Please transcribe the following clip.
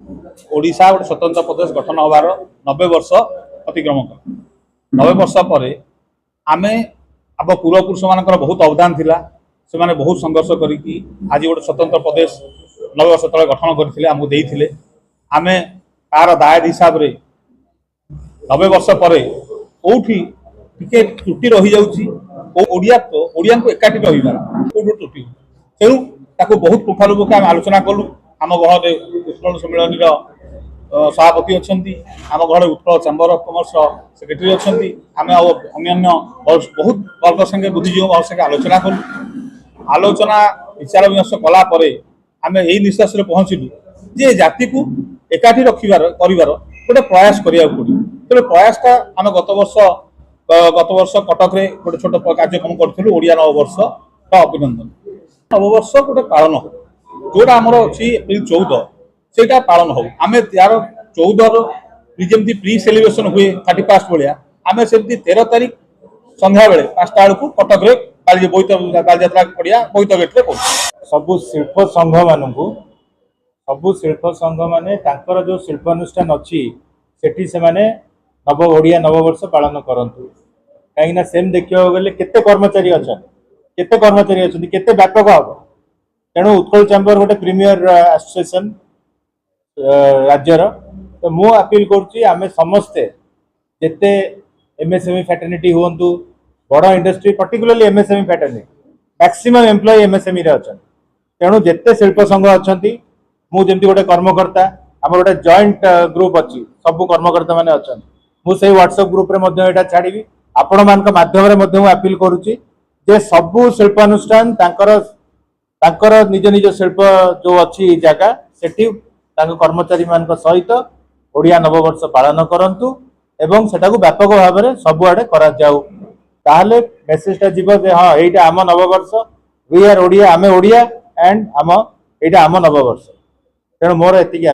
ओडिशा गोटे स्वतंत्र प्रदेश गठन होवार 90 वर्ष अतिक्रम कर 90 वर्ष पर आमे अब पूर्वपुरुष मान बहुत अवदान थिला से माने बहुत संघर्ष करी आज गोटे स्वतंत्र प्रदेश 90 वर्ष तले गठन करथिले हमकु देइथिले आमे तार दायद हिसाब रे 90 वर्ष पर कोठी टिके त्रुटि रही जाउची ओडिया को एकाठी रहिबार कोठो त्रुटि तेणु ताको बहुत प्रोफाइल आम आलोचना कलु आम घर उत्कल सम्मेलन सभापति अच्छा आम घर Utkal chamber of commerce secretary अच्छा आम अन्य बहुत वर्ग संगे बुद्धिजीवी वर्ग संगे आलोचना कलु आलोचना विचार विमर्श कला आम यही निष्कर्ष पहुँचलु जे जाति को एकाठी रखिबार करिवार गोटे प्रयास करिया पड़ो तेरे प्रयासटा आम गत वर्ष कटक रे गोटे छोट कार्यक्रम करूँ ओडिया नववर्ष अभिनंदन नववर्ष गोटे पालन हो जोटा आमर अच्छी एप्रिल 14 से पालन हो आम यार 14 जमी प्री सेलिब्रेशन हुए 31 भाया आम से 13 तारीख संध्या बेले 5टा बेलू कटक बालीजात्रा पड़िया बोईत गेट्रे कर सबु शिल्प संघ मानू सबु शिल्प संघ माने जो शिल्पानुष्ठान अच्छी सेठी से माने नव ओडिया नववर्ष पालन करंतु कहीं सेम देखा गले केते कर्मचारी अच्छा केते कर्मचारी अच्छा केते व्यापक हम तेणु उत्कल चैम्बर गोटे प्रीमियर एसोसिएशन राज्यर तो मु अपील करें समस्ते जिते एमएसएमई फैटर्निटी हूँ बड़ industry particularly MSME fraternity maximum employ MSME रे अच्छा तेणु जिते शिल्प संघ अच्छा मुझे गोटे कर्मकर्ता आम गोटे जॉइंट ग्रुप अच्छी सबू कर्मकर्ता मैंने अच्छा मुझे व्हाट्सएप ग्रुप रे छाड़ी आपण मान मध्यम अपील करुच्ची जे सबू शिल्पानुष्ठान तांकर निज निज शिल्प जो अच्छी जगह सेठी कर्मचारी मान सहित ओडिया नववर्ष पालन करंतु एवं सेटा को व्यापक भाव में सबुआडे करा जाऊ ताहले मेसेजटा जीव जे हाँ एटा आम नववर्ष वी आर ओडिया आमे ओडिया एंड आम एटा आम नववर्ष तेणु मोर एतिक